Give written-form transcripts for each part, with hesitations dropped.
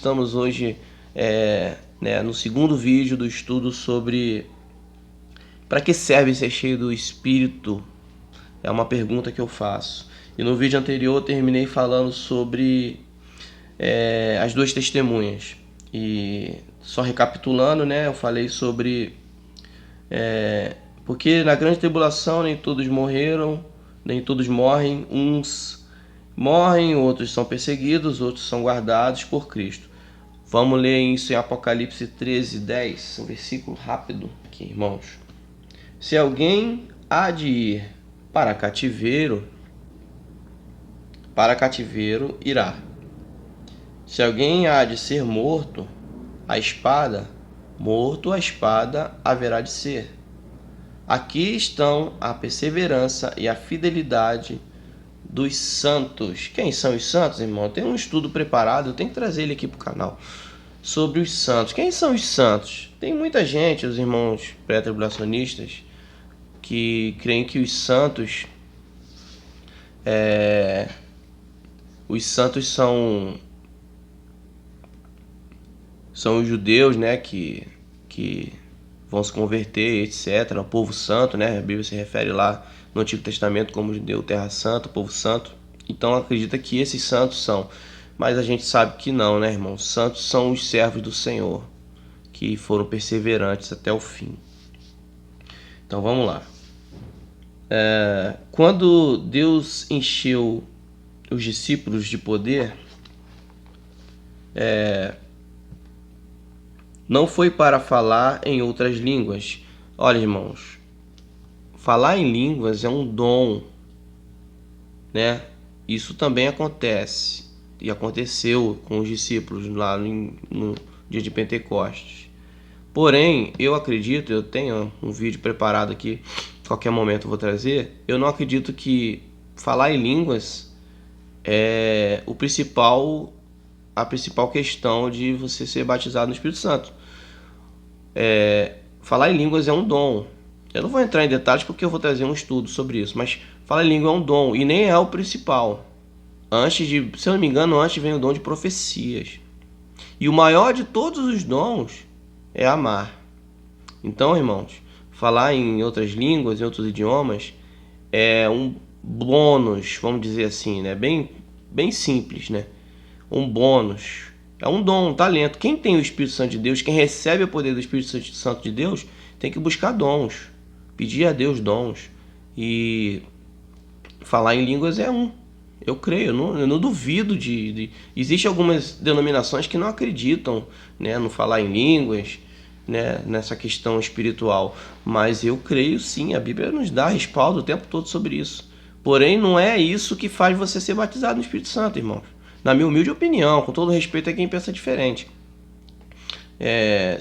Estamos hoje no segundo vídeo do estudo sobre para que serve ser cheio do Espírito. É uma pergunta que eu faço. E no vídeo anterior eu terminei falando sobre as duas testemunhas. E só recapitulando, eu falei sobre porque na grande tribulação nem todos morreram, nem todos morrem, uns morrem, outros são perseguidos, outros são guardados por Cristo. Vamos ler isso em Apocalipse 13:10, um versículo rápido aqui, irmãos. Se alguém há de ir para cativeiro irá. Se alguém há de ser morto, morto a espada haverá de ser. Aqui estão a perseverança e a fidelidade dos santos. Quem são os santos, irmão? Tem um estudo preparado, eu tenho que trazer ele aqui para o canal, sobre os santos. Quem são os santos? Tem muita gente, os irmãos pré-tribulacionistas, que creem que os santos são os judeus, que vão se converter, etc. O povo santo, A Bíblia se refere lá no Antigo Testamento como judeu, terra santa, povo santo. Então acredita que esses santos são. Mas a gente sabe que não, irmão? Santos são os servos do Senhor, que foram perseverantes até o fim. Então vamos lá. Quando Deus encheu os discípulos de poder, não foi para falar em outras línguas. Olha, irmãos, falar em línguas é um dom, Isso também acontece, e aconteceu com os discípulos lá no dia de Pentecostes. Porém, eu acredito, eu tenho um vídeo preparado aqui, qualquer momento eu vou trazer, eu não acredito que falar em línguas é a principal questão de você ser batizado no Espírito Santo. Falar em línguas é um dom. Eu não vou entrar em detalhes porque eu vou trazer um estudo sobre isso, mas falar em língua é um dom e nem é o principal. Se eu não me engano, antes vem o dom de profecias. E o maior de todos os dons é amar. Então, irmãos, falar em outras línguas, em outros idiomas, é um bônus, vamos dizer assim, bem simples, Um bônus. É um dom, um talento. Quem tem o Espírito Santo de Deus, quem recebe o poder do Espírito Santo de Deus, tem que buscar dons, pedir a Deus dons. E falar em línguas é um. Eu creio, eu não duvido Existem algumas denominações que não acreditam, no falar em línguas, nessa questão espiritual. Mas eu creio sim, a Bíblia nos dá respaldo o tempo todo sobre isso. Porém, não é isso que faz você ser batizado no Espírito Santo, irmãos. Na minha humilde opinião, com todo respeito a quem pensa diferente.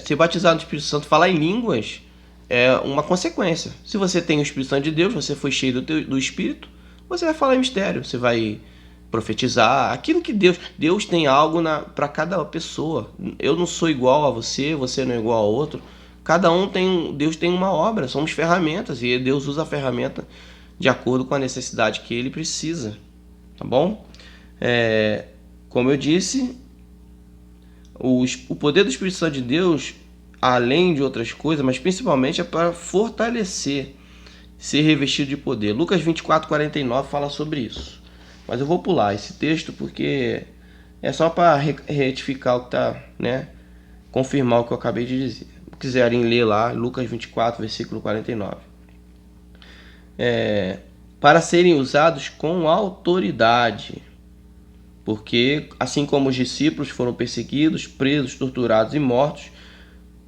Ser batizado no Espírito Santo, falar em línguas, é uma consequência. Se você tem o Espírito Santo de Deus, você foi cheio do Espírito, você vai falar em mistério, você vai profetizar, aquilo que Deus tem algo para cada pessoa. Eu não sou igual a você, você não é igual a outro. Deus tem uma obra, somos ferramentas, e Deus usa a ferramenta de acordo com a necessidade que Ele precisa, tá bom? Como eu disse, o poder do Espírito Santo de Deus, além de outras coisas, mas principalmente é para fortalecer, ser revestido de poder. Lucas 24:49 fala sobre isso. Mas eu vou pular esse texto porque é só para retificar o que está, confirmar o que eu acabei de dizer. Se quiserem ler lá, Lucas 24, versículo 49. Para serem usados com autoridade. Porque, assim como os discípulos foram perseguidos, presos, torturados e mortos,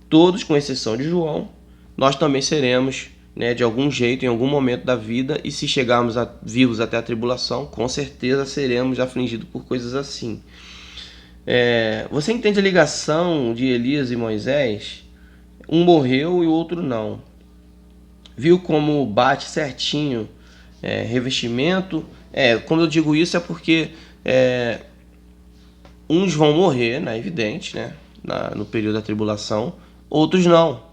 todos com exceção de João, nós também seremos, de algum jeito, em algum momento da vida, e se chegarmos vivos até a tribulação, com certeza seremos afligidos por coisas assim. Você entende a ligação de Elias e Moisés? Um morreu e o outro não. Viu como bate certinho revestimento? Quando eu digo isso é porque uns vão morrer, evidente, no período da tribulação, outros não.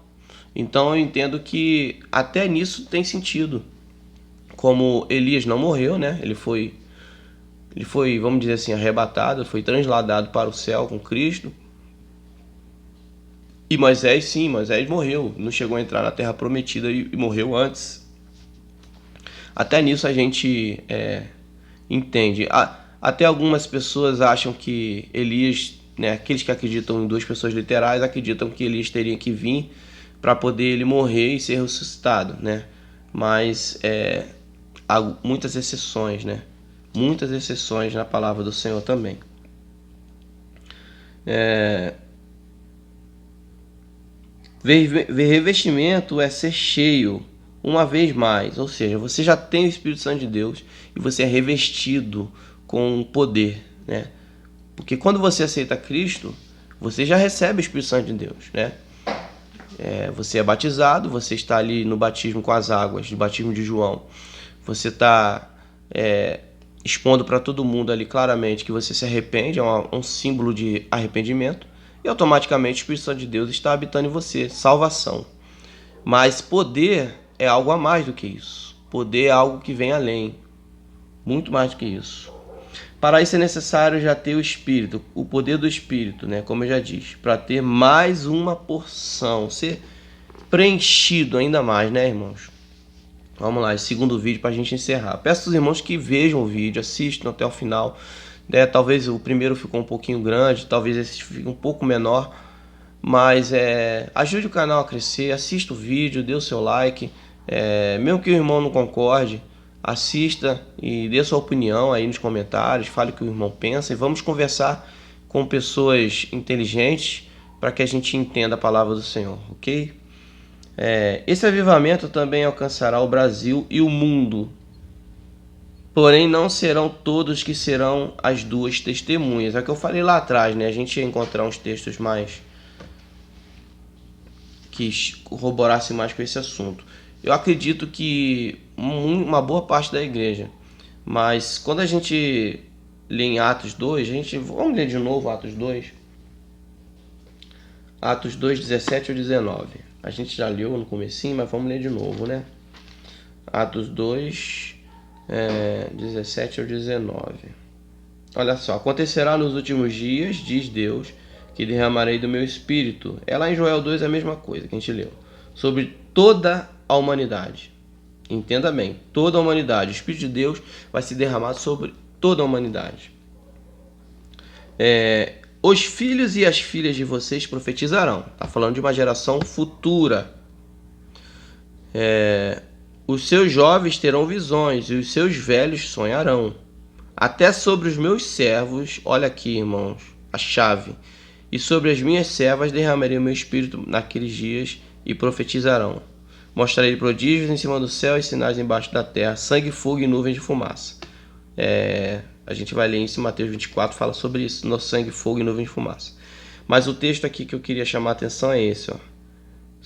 Então eu entendo que até nisso tem sentido. Como Elias não morreu, ele foi Ele foi, vamos dizer assim, arrebatado, foi transladado para o céu com Cristo. E Moisés, sim, Moisés morreu, não chegou a entrar na Terra Prometida e morreu antes. Até nisso a gente entende. Até algumas pessoas acham que Elias, né, aqueles que acreditam em duas pessoas literais, acreditam que Elias teria que vir para poder ele morrer e ser ressuscitado, né? Mas há muitas exceções, né? Muitas exceções na palavra do Senhor também. Revestimento é ser cheio uma vez mais, ou seja, você já tem o Espírito Santo de Deus e você é revestido com poder, né? Porque quando você aceita Cristo, você já recebe o Espírito Santo de Deus, né? Você é batizado, você está ali no batismo com as águas, no batismo de João. Você está expondo para todo mundo ali claramente que você se arrepende, é um símbolo de arrependimento. E automaticamente o Espírito Santo de Deus está habitando em você, salvação. Mas poder é algo a mais do que isso. Poder é algo que vem além, muito mais do que isso. Para isso é necessário já ter o Espírito, o poder do Espírito, né? Como eu já disse, para ter mais uma porção, ser preenchido ainda mais, né, irmãos? Vamos lá, esse segundo vídeo para a gente encerrar. Peço aos irmãos que vejam o vídeo, assistam até o final. Né? Talvez o primeiro ficou um pouquinho grande, talvez esse fique um pouco menor. Mas ajude o canal a crescer, assista o vídeo, dê o seu like. Mesmo que o irmão não concorde, assista e dê sua opinião aí nos comentários, fale o que o irmão pensa e vamos conversar com pessoas inteligentes para que a gente entenda a palavra do Senhor, ok? Esse avivamento também alcançará o Brasil e o mundo, porém não serão todos que serão as duas testemunhas. É o que eu falei lá atrás, né? A gente ia encontrar uns textos mais que corroborassem mais com esse assunto. Eu acredito que uma boa parte da igreja, mas quando a gente lê em Atos 2, vamos ler de novo Atos 2. Atos 2, 17 ou 19. A gente já leu no comecinho, mas vamos ler de novo, né? Atos 2, 17 ou 19. Olha só, acontecerá nos últimos dias, diz Deus, que derramarei do meu espírito. Lá em Joel 2 é a mesma coisa que a gente leu. Sobre toda a humanidade. Entenda bem, toda a humanidade. O Espírito de Deus vai se derramar sobre toda a humanidade. Os filhos e as filhas de vocês profetizarão. Está falando de uma geração futura. Os seus jovens terão visões e os seus velhos sonharão. Até sobre os meus servos, olha aqui, irmãos, a chave. E sobre as minhas servas derramarei o meu espírito naqueles dias e profetizarão. Mostrarei prodígios em cima do céu e sinais embaixo da terra, sangue, fogo e nuvens de fumaça. A gente vai ler isso em Mateus 24, fala sobre isso, no sangue, fogo e nuvens de fumaça. Mas o texto aqui que eu queria chamar a atenção é esse.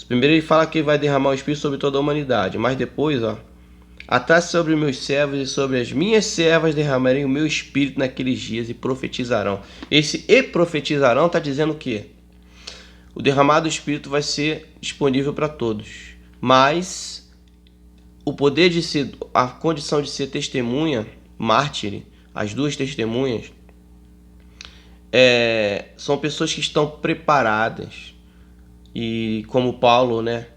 Primeiro ele fala que vai derramar o espírito sobre toda a humanidade, mas depois, até sobre os meus servos e sobre as minhas servas derramarei o meu espírito naqueles dias e profetizarão. Esse e profetizarão está dizendo o quê? O derramado do espírito vai ser disponível para todos. Mas o poder de ser, a condição de ser testemunha, mártire, as duas testemunhas, são pessoas que estão preparadas. E como Paulo, né,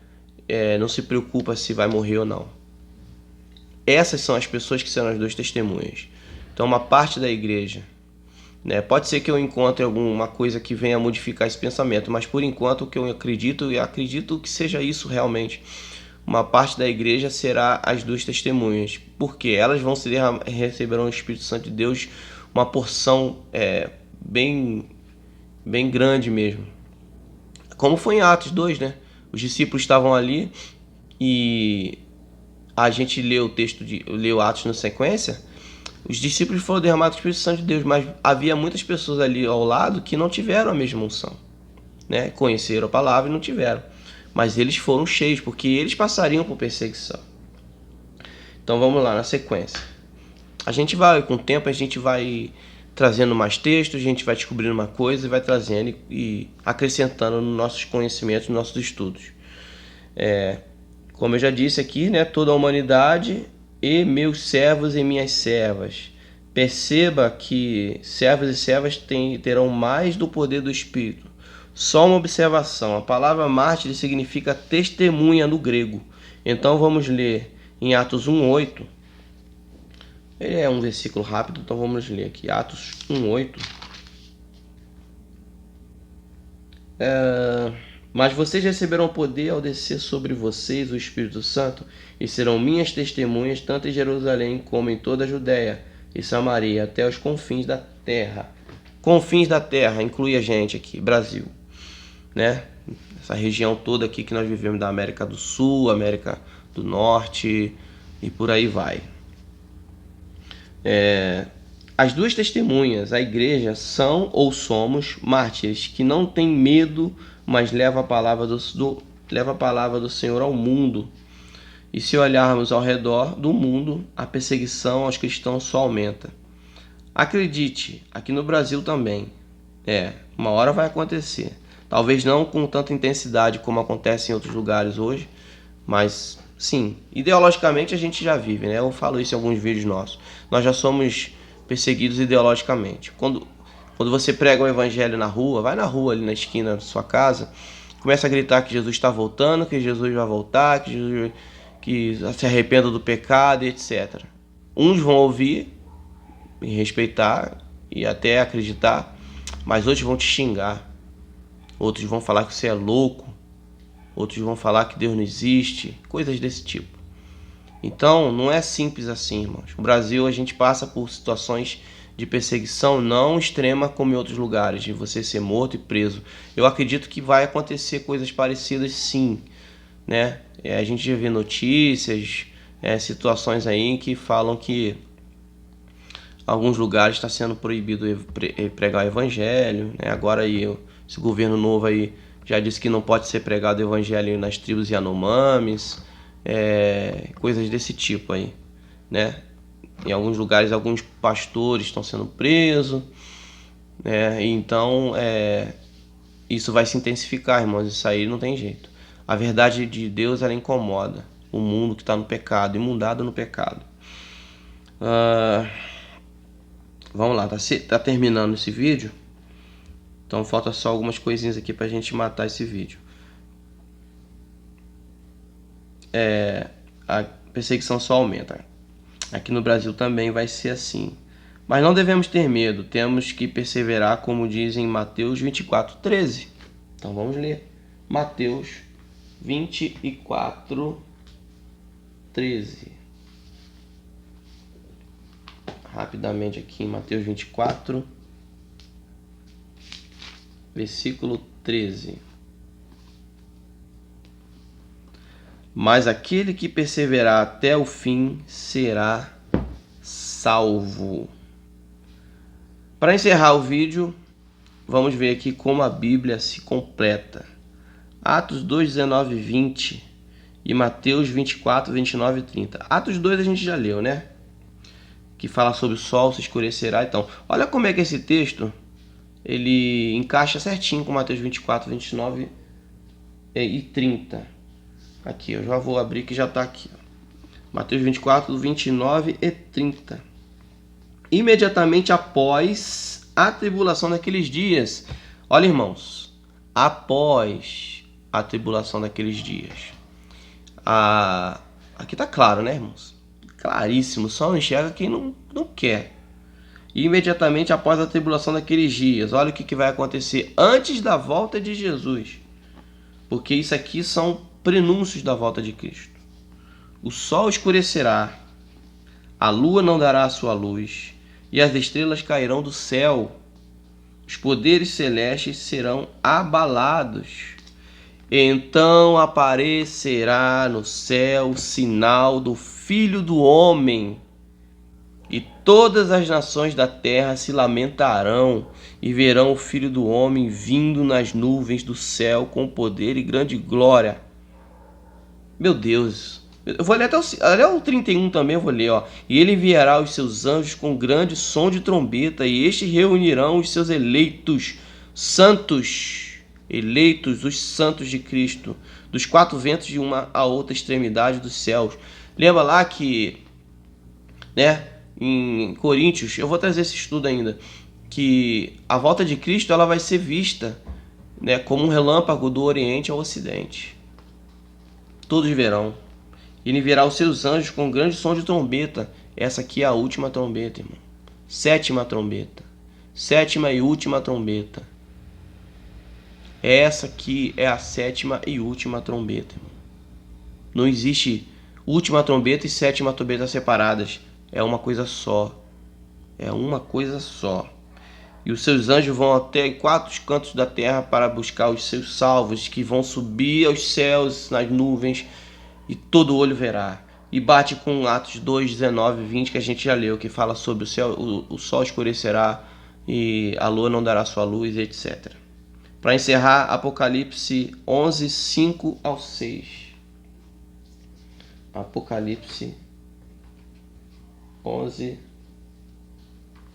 não se preocupa se vai morrer ou não. Essas são as pessoas que serão as duas testemunhas. Então, uma parte da igreja, né, pode ser que eu encontre alguma coisa que venha modificar esse pensamento, mas por enquanto o que eu acredito, e acredito que seja isso realmente, uma parte da igreja será as duas testemunhas, porque elas vão receberão o Espírito Santo de Deus, uma porção bem grande mesmo. Como foi em Atos 2, né? Os discípulos estavam ali e a gente leu o texto, leu Atos na sequência. Os discípulos foram derramados do Espírito Santo de Deus, mas havia muitas pessoas ali ao lado que não tiveram a mesma unção, né? Conheceram a palavra e não tiveram. Mas eles foram cheios, porque eles passariam por perseguição. Então vamos lá, na sequência. A gente vai, com o tempo, a gente vai trazendo mais textos, a gente vai descobrindo uma coisa e vai trazendo e acrescentando nos nossos conhecimentos, nos nossos estudos. Como eu já disse aqui, né, toda a humanidade e meus servos e minhas servas Perceba que servos e servas terão mais do poder do Espírito. Só uma observação: a palavra mártir significa testemunha no grego. Então vamos ler em Atos 1:8. Ele é um versículo rápido, então vamos ler aqui. Atos 1:8. Mas vocês receberão poder ao descer sobre vocês o Espírito Santo, e serão minhas testemunhas tanto em Jerusalém como em toda a Judéia e Samaria, até os confins da terra. Confins da terra inclui a gente aqui, Brasil, né? Essa região toda aqui que nós vivemos, da América do Sul, América do Norte e por aí vai. As duas testemunhas, a igreja, são ou somos mártires que não têm medo, mas leva a palavra do Senhor ao mundo. E se olharmos ao redor do mundo, a perseguição aos cristãos só aumenta. Acredite, aqui no Brasil também. Uma hora vai acontecer. Talvez não com tanta intensidade como acontece em outros lugares hoje, mas sim, ideologicamente a gente já vive, né? Eu falo isso em alguns vídeos nossos. Nós já somos perseguidos ideologicamente. Quando você prega o evangelho na rua, vai na rua ali na esquina da sua casa, começa a gritar que Jesus está voltando, que Jesus vai voltar, que se arrependa do pecado, etc. Uns vão ouvir e respeitar e até acreditar, mas outros vão te xingar. Outros vão falar que você é louco. Outros vão falar que Deus não existe. Coisas desse tipo. Então, não é simples assim, irmãos. No Brasil, a gente passa por situações de perseguição não extrema como em outros lugares, de você ser morto e preso. Eu acredito que vai acontecer coisas parecidas, sim, né? A gente já vê notícias, situações aí que falam que alguns lugares está sendo proibido pregar o evangelho, né? Agora aí, esse governo novo aí já disse que não pode ser pregado o evangelho nas tribos Yanomamis, coisas desse tipo aí, né? Em alguns lugares, alguns pastores estão sendo presos, né? Então, isso vai se intensificar, irmãos. Isso aí não tem jeito. A verdade de Deus, ela incomoda o mundo que está no pecado, imundado no pecado. Vamos lá, tá terminando esse vídeo. Então falta só algumas coisinhas aqui pra gente matar esse vídeo. A perseguição só aumenta. Aqui no Brasil também vai ser assim. Mas não devemos ter medo, temos que perseverar, como diz em Mateus 24:13. Então vamos ler. Mateus 24:13. Rapidamente aqui em Mateus 24, versículo 13. Mas aquele que perseverar até o fim será salvo. Para encerrar o vídeo, vamos ver aqui como a Bíblia se completa. Atos 2, 19 e 20 e Mateus 24, 29 e 30. Atos 2 a gente já leu, né? Que fala sobre o sol se escurecerá. Então, olha como é que esse texto ele encaixa certinho com Mateus 24, 29 e 30. Aqui, eu já vou abrir que já está aqui. Mateus 24, 29 e 30. Imediatamente após a tribulação daqueles dias. Olha, irmãos, após a tribulação daqueles dias. Aqui está claro, né, irmãos? Claríssimo, só não enxerga quem não quer. E imediatamente após a tribulação daqueles dias, olha o que vai acontecer antes da volta de Jesus. Porque isso aqui são prenúncios da volta de Cristo. O sol escurecerá, a lua não dará a sua luz, e as estrelas cairão do céu. Os poderes celestes serão abalados. Então aparecerá no céu o sinal do Filho do Homem, e todas as nações da terra se lamentarão e verão o Filho do Homem vindo nas nuvens do céu com poder e grande glória. Meu Deus, eu vou ler até o 31 também, eu vou ler, ó. E ele enviará os seus anjos com grande som de trombeta, e estes reunirão os seus eleitos santos, os santos de Cristo, dos quatro ventos de uma a outra extremidade dos céus. Lembra lá que, né, em Coríntios, eu vou trazer esse estudo ainda, que a volta de Cristo ela vai ser vista, né, como um relâmpago do Oriente ao Ocidente. Todos verão. Ele enviará os seus anjos com um grande som de trombeta. Essa aqui é a última trombeta, irmão. Sétima trombeta. Sétima e última trombeta. Essa aqui é a sétima e última trombeta, irmão. Não existe última trombeta e sétima trombeta separadas. É uma coisa só. É uma coisa só. E os seus anjos vão até quatro cantos da terra para buscar os seus salvos, que vão subir aos céus nas nuvens, e todo olho verá. E bate com Atos 2, 19 e 20, que a gente já leu, que fala sobre o céu, o sol escurecerá e a lua não dará sua luz, etc. Para encerrar, Apocalipse 11, 5 ao 6. Apocalipse 11.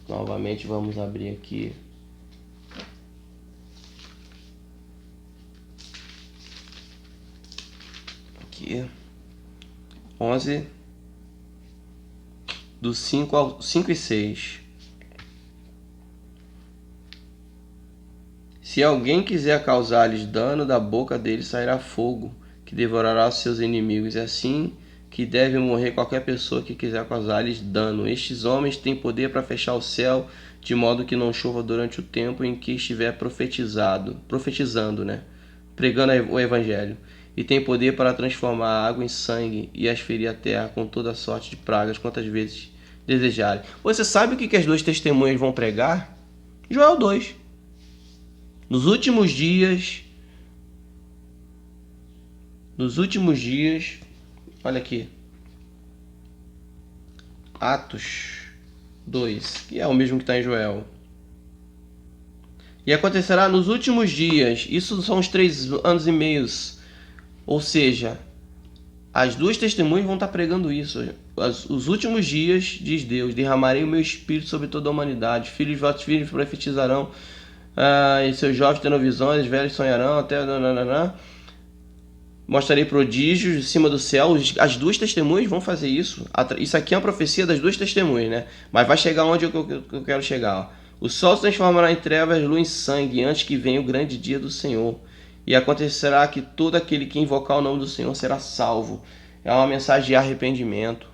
Novamente vamos abrir aqui. Aqui. 11 do 5 e 6. Se alguém quiser causar-lhes dano, da boca deles sairá fogo, que devorará os seus inimigos. É assim que deve morrer qualquer pessoa que quiser causar-lhes dano. Estes homens têm poder para fechar o céu, de modo que não chova durante o tempo em que estiver profetizando, né? Pregando o evangelho. E tem poder para transformar a água em sangue e asferir a terra com toda sorte de pragas, quantas vezes desejarem. Você sabe o que as duas testemunhas vão pregar? Joel 2. Nos últimos dias, olha aqui, Atos 2, que é o mesmo que está em Joel. E acontecerá nos últimos dias, isso são os 3 anos e meio, ou seja, as duas testemunhas vão estar pregando isso. Os últimos dias, diz Deus, derramarei o meu espírito sobre toda a humanidade. Filhos de vossos filhos profetizarão, e seus jovens terão visões, velhos sonharão, até... Mostrarei prodígios de cima do céu. As duas testemunhas vão fazer isso. Isso aqui é uma profecia das duas testemunhas, né? Mas vai chegar onde eu quero chegar. Ó. O sol se transformará em trevas, lua em sangue, antes que venha o grande dia do Senhor. E acontecerá que todo aquele que invocar o nome do Senhor será salvo. É uma mensagem de arrependimento.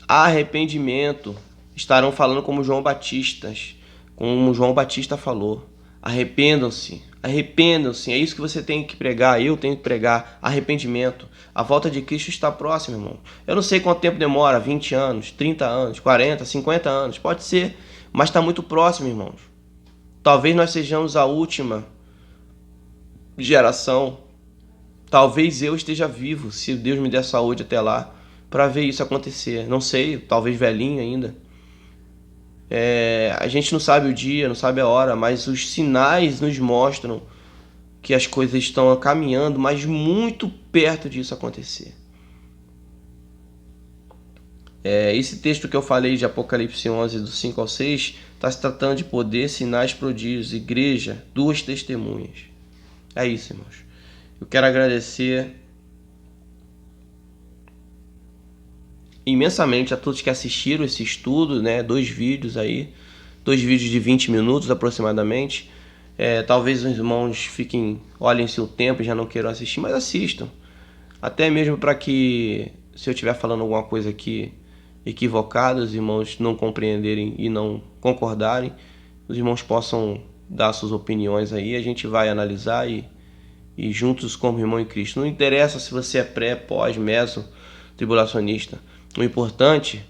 Arrependimento. Estarão falando como João Batista falou. Arrependam-se, arrependam-se. É isso que você tem que pregar, eu tenho que pregar. Arrependimento. A volta de Cristo está próxima, irmão. Eu não sei quanto tempo demora, 20 anos, 30 anos, 40, 50 anos. Pode ser, mas está muito próximo, irmãos. Talvez nós sejamos a última geração. Talvez eu esteja vivo, se Deus me der saúde até lá, para ver isso acontecer. Não sei, talvez velhinho ainda. A gente não sabe o dia, não sabe a hora, mas os sinais nos mostram que as coisas estão caminhando, mas muito perto disso acontecer. Esse texto que eu falei de Apocalipse 11, do 5 ao 6, está se tratando de poder, sinais, prodígios, igreja, duas testemunhas. É isso, irmãos. Eu quero agradecer imensamente a todos que assistiram esse estudo, né? 2 vídeos de 20 minutos aproximadamente. Talvez os irmãos olhem seu tempo e já não queiram assistir, mas assistam. Até mesmo para que, se eu estiver falando alguma coisa aqui equivocada, os irmãos não compreenderem e não concordarem, os irmãos possam dar suas opiniões aí, a gente vai analisar e juntos como irmão em Cristo. Não interessa se você é pré, pós, meso, tribulacionista. O importante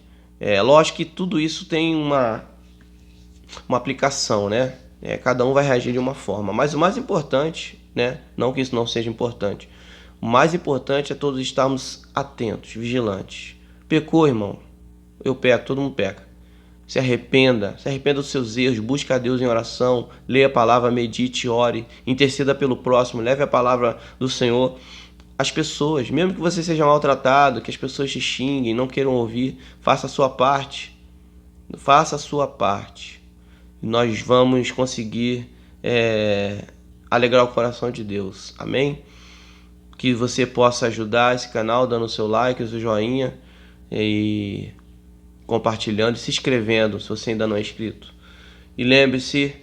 lógico que tudo isso tem uma aplicação, né? Cada um vai reagir de uma forma. Mas o mais importante, né? Não que isso não seja importante. O mais importante é todos estarmos atentos, vigilantes. Pecou, irmão? Eu peco, todo mundo peca. Se arrependa dos seus erros, busque a Deus em oração, leia a palavra, medite, ore, interceda pelo próximo, leve a palavra do Senhor. As pessoas, mesmo que você seja maltratado, que as pessoas te xinguem, não queiram ouvir, faça a sua parte. Faça a sua parte. Nós vamos conseguir alegrar o coração de Deus. Amém? Que você possa ajudar esse canal dando o seu like, o seu joinha. E compartilhando e se inscrevendo se você ainda não é inscrito. E lembre-se,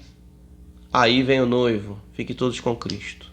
aí vem o noivo. Fiquem todos com Cristo.